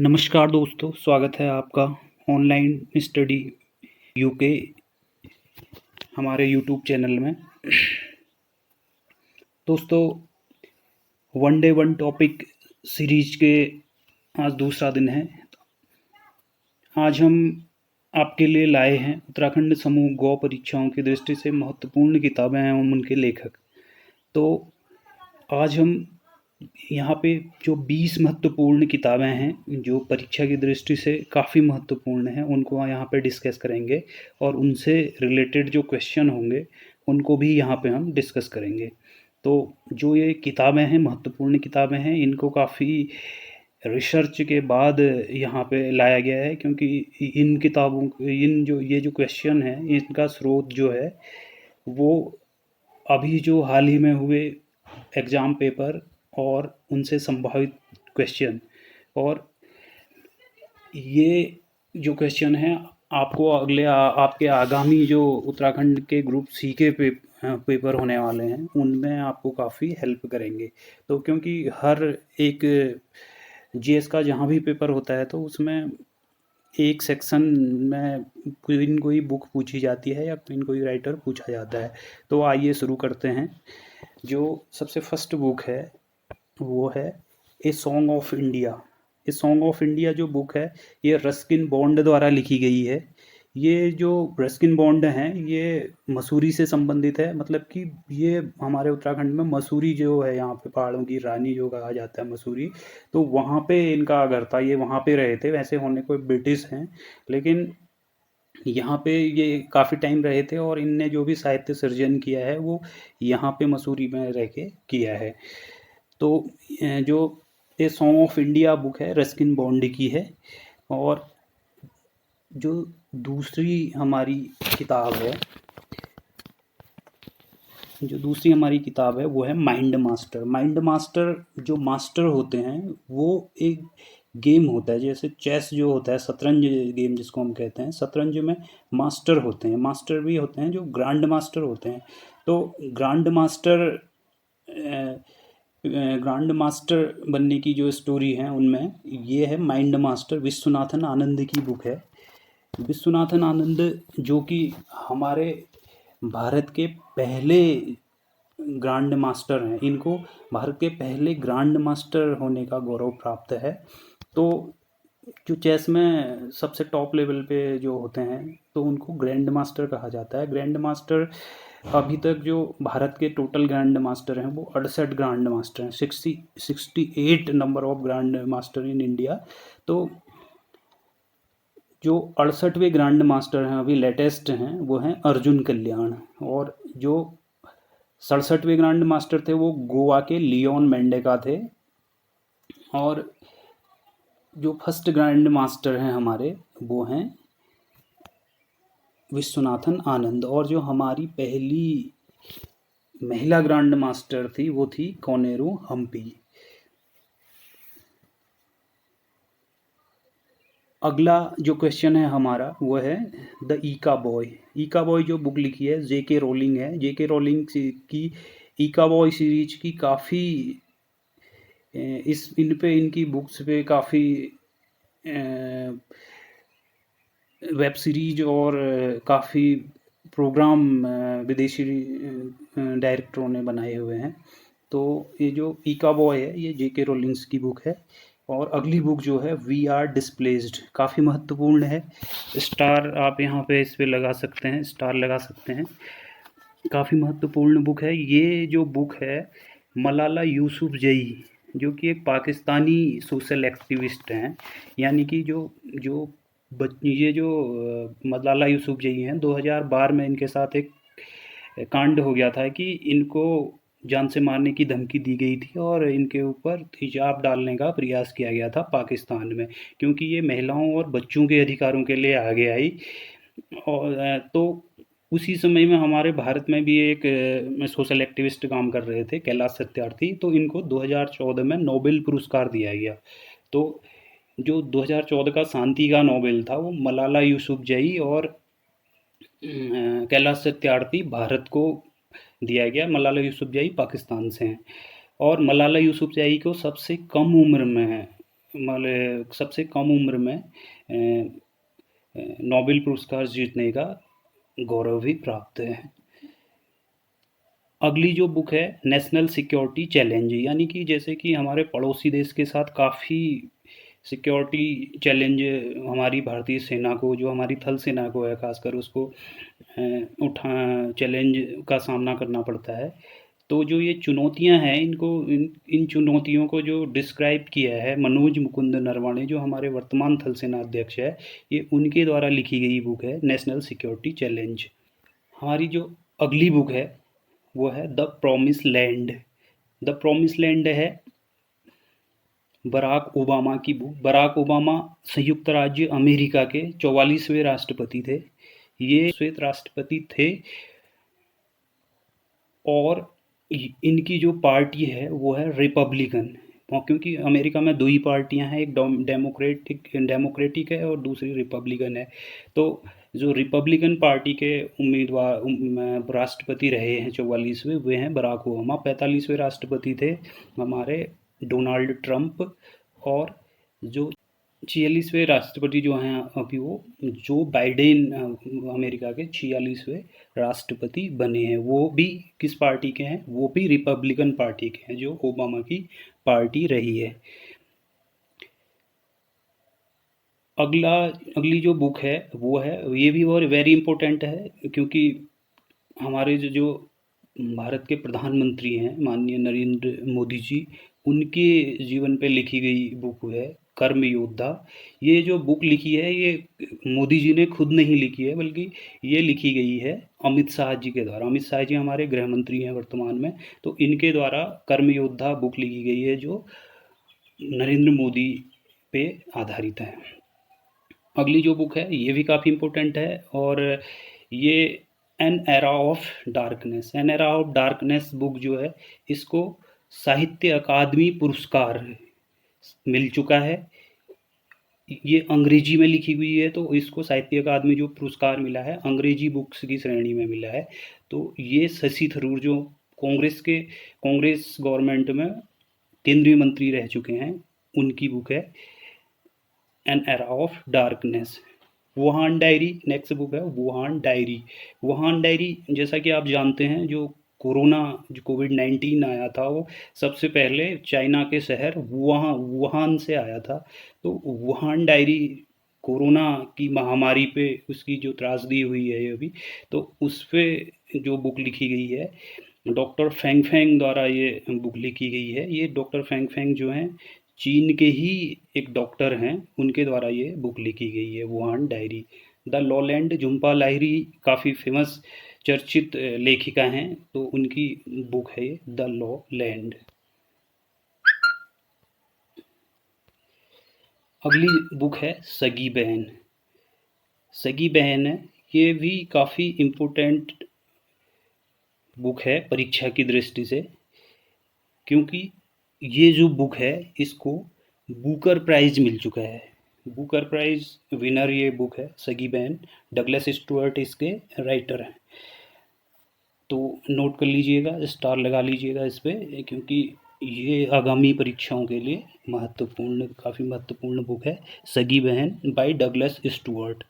नमस्कार दोस्तों, स्वागत है आपका ऑनलाइन स्टडी यूके हमारे यूट्यूब चैनल में। दोस्तों, one day one topic series के आज दूसरा दिन है। आज हम आपके लिए लाए हैं उत्तराखंड समूह गौ परीक्षाओं की दृष्टि से महत्वपूर्ण किताबें एवं उनके लेखक। तो आज हम यहाँ पे जो 20 महत्वपूर्ण किताबें हैं जो परीक्षा की दृष्टि से काफ़ी महत्वपूर्ण हैं, उनको यहाँ पे डिस्कस करेंगे और उनसे रिलेटेड जो क्वेश्चन होंगे उनको भी यहाँ पे हम डिस्कस करेंगे। तो जो ये किताबें हैं, महत्वपूर्ण किताबें हैं, इनको काफ़ी रिसर्च के बाद यहाँ पे लाया गया है, क्योंकि इन किताबों ये जो क्वेश्चन है, इनका स्रोत जो है वो अभी जो हाल ही में हुए एग्ज़ाम पेपर और उनसे संभावित क्वेश्चन, और ये जो क्वेश्चन है आपको आपके आगामी जो उत्तराखंड के ग्रुप सी के पेपर होने वाले हैं उनमें आपको काफ़ी हेल्प करेंगे। तो क्योंकि हर एक जीएस का जहाँ भी पेपर होता है तो उसमें एक सेक्शन में कोई बुक पूछी जाती है या कोई राइटर पूछा जाता है। तो आइए शुरू करते हैं। जो सबसे फर्स्ट बुक है वो है a song of India. A song of India जो बुक है ये रस्किन बॉन्ड द्वारा लिखी गई है। ये जो रस्किन बॉन्ड हैं ये मसूरी से संबंधित है, मतलब कि ये हमारे उत्तराखंड में मसूरी जो है, यहाँ पे पहाड़ों की रानी जो कहा जाता है मसूरी, तो वहाँ पे इनका घर था, ये वहाँ पे रहे थे। वैसे होने कोई ब्रिटिश हैं, लेकिन यहाँ पे ये काफ़ी टाइम रहे थे और इनने जो भी साहित्य सृजन किया है वो यहाँ पे मसूरी में रह के किया है। तो जो a song of India book है रस्किन बॉन्ड की है। और जो दूसरी हमारी किताब है वो है माइंड मास्टर। माइंड मास्टर, जो मास्टर होते हैं वो एक गेम होता है, जैसे चेस जो होता है, शतरंज गेम जिसको हम कहते हैं, शतरंज में मास्टर होते हैं, मास्टर भी होते हैं जो ग्रैंड मास्टर होते हैं। तो ग्रैंड मास्टर बनने की जो स्टोरी है उनमें ये है माइंड मास्टर। विश्वनाथन आनंद की बुक है। विश्वनाथन आनंद जो कि हमारे भारत के पहले ग्रैंड मास्टर हैं, इनको भारत के पहले ग्रैंड मास्टर होने का गौरव प्राप्त है। तो जो चेस में सबसे टॉप लेवल पे जो होते हैं तो उनको ग्रैंड मास्टर कहा जाता है। ग्रैंड मास्टर अभी तक जो भारत के टोटल ग्रैंड मास्टर हैं वो 68 ग्रैंड मास्टर हैं, 68 number of grand master in India. तो जो 68वें ग्रैंड मास्टर हैं अभी लेटेस्ट हैं वो हैं अर्जुन कल्याण, और जो 67वें ग्रैंड मास्टर थे वो गोवा के लियोन मेंडेका थे। और जो फर्स्ट ग्रैंड मास्टर हैं हमारे वो हैं विश्वनाथन आनंद। और जो हमारी पहली महिला ग्रैंड मास्टर थी वो थी कोनेरू हम्पी। अगला जो क्वेश्चन है हमारा वो है द ईका बॉय। ईका बॉय जो बुक लिखी है जेके रोलिंग है। जेके रोलिंग की ईका बॉय सीरीज की काफ़ी इनकी बुक्स पे काफ़ी वेब सीरीज और काफ़ी प्रोग्राम विदेशी डायरेक्टरों ने बनाए हुए हैं। तो ये जो ईका बॉय है ये जेके रोलिंग्स की बुक है। और अगली बुक जो है वी आर डिस्प्लेस्ड, काफ़ी महत्वपूर्ण है। स्टार आप यहाँ पे इस पे लगा सकते हैं, स्टार लगा सकते हैं। काफ़ी महत्वपूर्ण बुक है। ये जो बुक है मलाला यूसुफजई, जो कि एक पाकिस्तानी सोशल एक्टिविस्ट हैं, यानी कि ये जो मलाला यूसुफजई हैं, 2012 में इनके साथ एक कांड हो गया था कि इनको जान से मारने की धमकी दी गई थी और इनके ऊपर हिजाब डालने का प्रयास किया गया था पाकिस्तान में, क्योंकि ये महिलाओं और बच्चों के अधिकारों के लिए आगे आई। और तो उसी समय में हमारे भारत में भी एक सोशल एक्टिविस्ट काम कर रहे थे, कैलाश सत्यार्थी, तो इनको 2014 में नोबेल पुरस्कार दिया गया। तो जो 2014 का शांति का नोबेल था वो मलाला यूसुफजई और कैलाश सत्यार्थी भारत को दिया गया। मलाला यूसुफजई पाकिस्तान से हैं और मलाला यूसुफजई को सबसे कम उम्र में मतलब सबसे कम उम्र में नोबेल पुरस्कार जीतने का गौरव भी प्राप्त है। अगली जो बुक है नेशनल सिक्योरिटी चैलेंज, यानी कि जैसे कि हमारे पड़ोसी देश के साथ काफ़ी सिक्योरिटी चैलेंज हमारी भारतीय सेना को, जो हमारी थल सेना को है खासकर, उसको उठा चैलेंज का सामना करना पड़ता है। तो जो ये चुनौतियां हैं, इनको इन चुनौतियों को जो डिस्क्राइब किया है मनोज मुकुंद नरवाणे, जो हमारे वर्तमान थल सेना अध्यक्ष है, ये उनके द्वारा लिखी गई बुक है नेशनल सिक्योरिटी चैलेंज। हमारी जो अगली बुक है वो है the promise land. The promise land है बराक ओबामा की बुक। बराक ओबामा संयुक्त राज्य अमेरिका के 44वें राष्ट्रपति थे। ये श्वेत राष्ट्रपति थे और इनकी जो पार्टी है वो है रिपब्लिकन, क्योंकि अमेरिका में दो ही पार्टियां हैं, एक डेमोक्रेटिक है और दूसरी रिपब्लिकन है। तो जो रिपब्लिकन पार्टी के उम्मीदवार राष्ट्रपति रहे हैं 44वें, वे हैं बराक ओबामा। 45वें राष्ट्रपति थे हमारे डोनाल्ड ट्रंप। और जो 46वें राष्ट्रपति जो हैं अभी, वो जो बाइडेन अमेरिका के 46वें राष्ट्रपति बने हैं। वो भी किस पार्टी के हैं? वो भी रिपब्लिकन पार्टी के हैं, जो ओबामा की पार्टी रही है। अगली जो बुक है वो है, ये भी बहुत वेरी इंपॉर्टेंट है, क्योंकि हमारे जो भारत के प्रधानमंत्री हैं माननीय नरेंद्र मोदी जी, उनके जीवन पे लिखी गई बुक है कर्म योद्धा। ये जो बुक लिखी है ये मोदी जी ने खुद नहीं लिखी है, बल्कि ये लिखी गई है अमित शाह जी के द्वारा। अमित शाह जी हमारे गृह मंत्री हैं वर्तमान में, तो इनके द्वारा कर्म योद्धा बुक लिखी गई है, जो नरेंद्र मोदी पे आधारित है। अगली जो बुक है ये भी काफ़ी इम्पोर्टेंट है, और ये an era of darkness. An era of darkness book जो है, इसको साहित्य अकादमी पुरस्कार मिल चुका है। ये अंग्रेजी में लिखी हुई है, तो इसको साहित्य अकादमी जो पुरस्कार मिला है अंग्रेजी बुक्स की श्रेणी में मिला है। तो ये शशि थरूर, जो कांग्रेस गवर्नमेंट में केंद्रीय मंत्री रह चुके हैं, उनकी बुक है an era of darkness. Wuhan diary next book है, वुहान डायरी। वुहान डायरी, जैसा कि आप जानते हैं, जो कोविड-19 आया था, वो सबसे पहले चाइना के शहर वुहान से आया था। तो वुहान डायरी कोरोना की महामारी पे उसकी जो त्रासदी हुई है ये अभी, तो उस पे जो बुक लिखी गई है, डॉक्टर फेंग फेंग द्वारा ये बुक लिखी गई है। ये डॉक्टर फेंग फेंग जो हैं, चीन के ही एक डॉक्टर हैं, उनके द्वारा ये बुक लिखी गई है Wuhan Diary. The Lowland, Jhumpa Lahiri काफ़ी फेमस चर्चित लेखिका हैं, तो उनकी बुक है ये द लॉलैंड। अगली बुक है सगी बहन। सगी बहन है, ये भी काफ़ी इम्पोर्टेंट बुक है परीक्षा की दृष्टि से, क्योंकि ये जो बुक है इसको बुकर प्राइज मिल चुका है। बुकर प्राइज विनर ये बुक है सगी बहन। डगलस स्टुअर्ट इसके राइटर हैं। तो नोट कर लीजिएगा, स्टार लगा लीजिएगा इस पे, क्योंकि ये आगामी परीक्षाओं के लिए काफ़ी महत्वपूर्ण बुक है सगी बहन बाय डगलस स्टुअर्ट।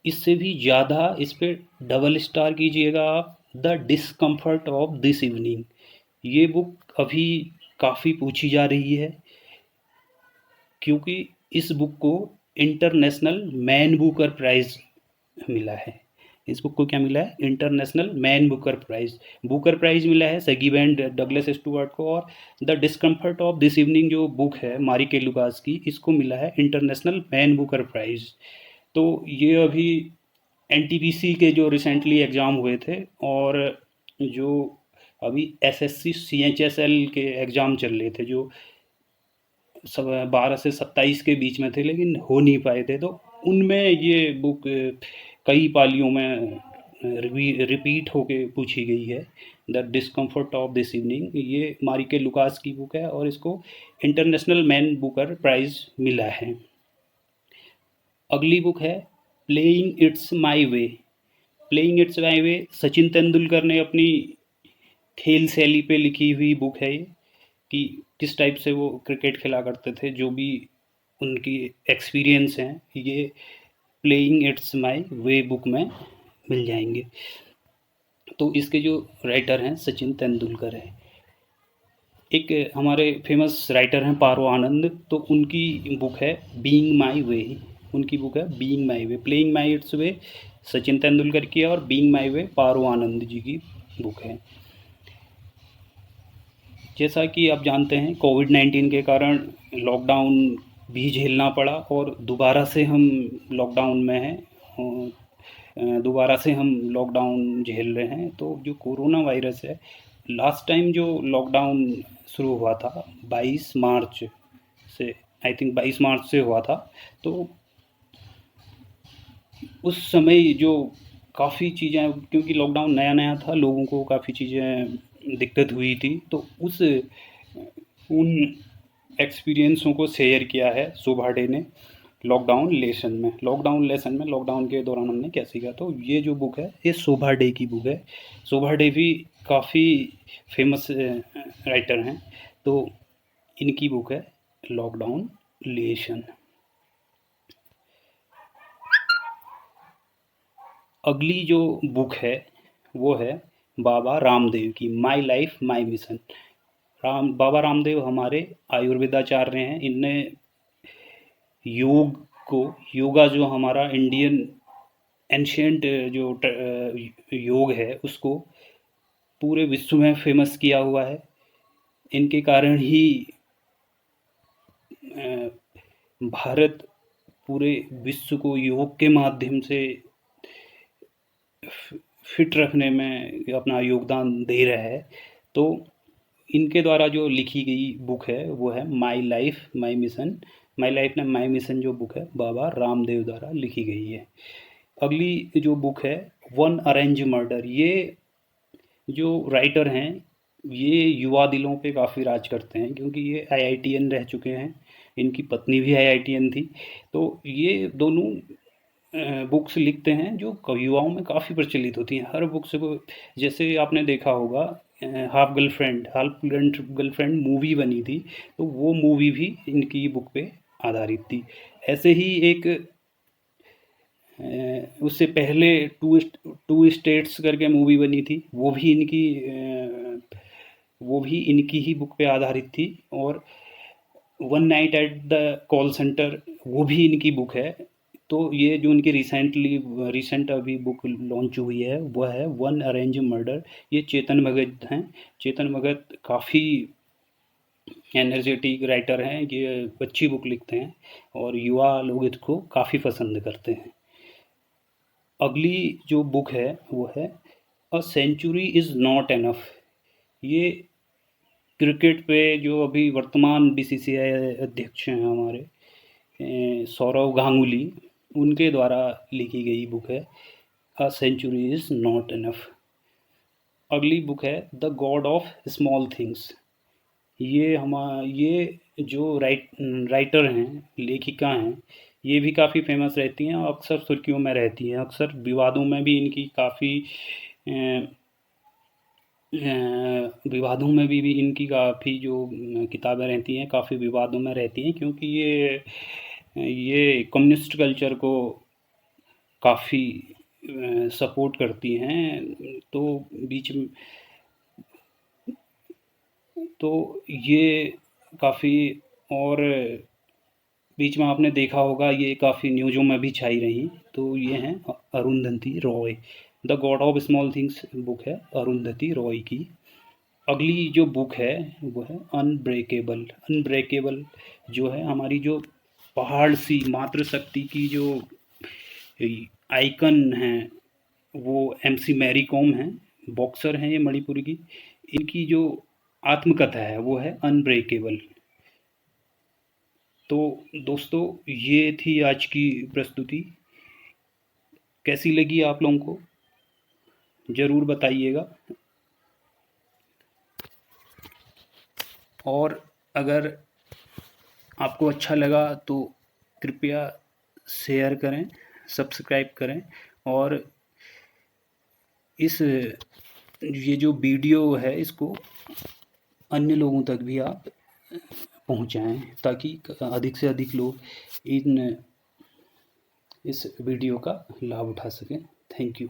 इससे भी ज़्यादा इस पे डबल स्टार कीजिएगा आप, the discomfort of this evening. ये बुक अभी काफ़ी पूछी जा रही है, क्योंकि इस बुक को इंटरनेशनल मैन बुकर प्राइज़ मिला है। इस बुक को क्या मिला है? International man booker prize. Booker prize मिला है सगी बहन डगलस स्टुअर्ट को, और the discomfort of this evening जो बुक है मारिके लुकास की, इसको मिला है इंटरनेशनल मैन बुकर प्राइज़। तो ये अभी एनटीपीसी के जो रिसेंटली एग्ज़ाम हुए थे, और जो अभी एसएससी सीएचएसएल के एग्ज़ाम चल रहे थे, जो सब 12 से 27 के बीच में थे लेकिन हो नहीं पाए थे, तो उनमें ये बुक कई पालियों में रिपीट होके पूछी गई है। The discomfort of this evening, ये मारिके लुकास की बुक है, और इसको इंटरनेशनल मैन बुकर प्राइज़ मिला है। अगली बुक है playing it's my way. Playing it's my way Sachin Tendulkar ने अपनी खेल शैली पे लिखी हुई बुक है ये, कि किस टाइप से वो क्रिकेट खेला करते थे, जो भी उनकी एक्सपीरियंस हैं, ये playing it's my way book में मिल जाएंगे। तो इसके जो राइटर हैं सचिन तेंदुलकर है। एक हमारे फेमस राइटर हैं पारो आनंद, तो उनकी बुक है बीइंग माई वे। उनकी बुक है being my way, playing my it's way Sachin Tendulkar की है, और बीइंग माई वे पारो आनंद जी की बुक है। जैसा कि आप जानते हैं, कोविड-19 के कारण लॉकडाउन भी झेलना पड़ा, और दोबारा से हम लॉकडाउन में हैं। दोबारा से हम लॉकडाउन झेल रहे हैं। तो जो कोरोना वायरस है, लास्ट टाइम जो लॉकडाउन शुरू हुआ था 22 मार्च से, आई थिंक 22 मार्च से हुआ था। तो उस समय जो काफ़ी चीज़ें, क्योंकि लॉकडाउन नया नया था, लोगों को काफ़ी चीज़ें दिक्कत हुई थी, तो उन एक्सपीरियंसों को शेयर किया है शोभा डे ने लॉकडाउन के दौरान हमने क्या सीखा। तो ये जो बुक है, ये शोभा डे की बुक है। शोभा डे भी काफ़ी फेमस राइटर हैं, तो इनकी बुक है लॉकडाउन लेसन। अगली जो बुक है वो है बाबा रामदेव की, my life my mission. Baba Ramdev हमारे आयुर्वेदाचार्य हैं। इनने योग को, योगा जो हमारा इंडियन एंशियंट जो योग है, उसको पूरे विश्व में फेमस किया हुआ है। इनके कारण ही भारत पूरे विश्व को योग के माध्यम से फिट रखने में अपना योगदान दे रहा है। तो इनके द्वारा जो लिखी गई बुक है वो है my life my mission. My life में माई मिशन जो बुक है बाबा रामदेव द्वारा लिखी गई है। अगली जो बुक है वन अरेंज मर्डर। ये जो राइटर हैं, ये युवा दिलों पे काफ़ी राज करते हैं, क्योंकि ये आईआईटीएन रह चुके हैं। इनकी पत्नी भी आईआईटीएन थी। तो ये दोनों बुक्स लिखते हैं जो युवाओं में काफ़ी प्रचलित होती हैं। हर बुक्स को, जैसे आपने देखा होगा हाफ गर्लफ्रेंड मूवी बनी थी, तो वो मूवी भी इनकी बुक पे आधारित थी। ऐसे ही एक उससे पहले टू स्टेट्स करके मूवी बनी थी, वो भी इनकी ही बुक पे आधारित थी। और one night at the call centre, वो भी इनकी बुक है। तो ये जो इनकी रिसेंट अभी बुक लॉन्च हुई है वह है वन अरेंज मर्डर। ये चेतन भगत हैं। चेतन भगत काफ़ी एनर्जेटिक राइटर हैं, ये अच्छी बुक लिखते हैं और युवा लोग इसको काफ़ी पसंद करते हैं। अगली जो बुक है वो है a century is not enough. ये क्रिकेट पे जो अभी वर्तमान बीसीसीआई अध्यक्ष हैं हमारे सौरव गांगुली, उनके द्वारा लिखी गई बुक है a century is not enough. अगली बुक है the god of small things. ये जो राइटर हैं, लेखिका हैं, ये भी काफ़ी फेमस रहती हैं और अक्सर सुर्खियों में रहती हैं। अक्सर विवादों में भी इनकी काफ़ी विवादों में भी इनकी काफ़ी जो किताबें रहती हैं, काफ़ी विवादों में रहती हैं, क्योंकि ये कम्युनिस्ट कल्चर को काफ़ी सपोर्ट करती हैं। तो बीच में तो ये काफ़ी, और बीच में आपने देखा होगा ये काफ़ी न्यूज़ों में भी छाई रही। तो ये हैं Arundhati Roy. The god of small things book है अरुंधति रॉय की। अगली जो बुक है वो है अनब्रेकेबल। अनब्रेकेबल जो है हमारी जो पहाड़ सी मातृशक्ति की जो आइकन हैं, वो एमसी मैरी कॉम हैं, बॉक्सर हैं ये मणिपुर की। इनकी जो आत्मकथा है वो है अनब्रेकेबल। तो दोस्तों, ये थी आज की प्रस्तुति। कैसी लगी आप लोगों को ज़रूर बताइएगा, और अगर आपको अच्छा लगा तो कृपया शेयर करें, सब्सक्राइब करें, और ये जो वीडियो है इसको अन्य लोगों तक भी आप पहुंचाएं ताकि अधिक से अधिक लोग इस वीडियो का लाभ उठा सकें। Thank you.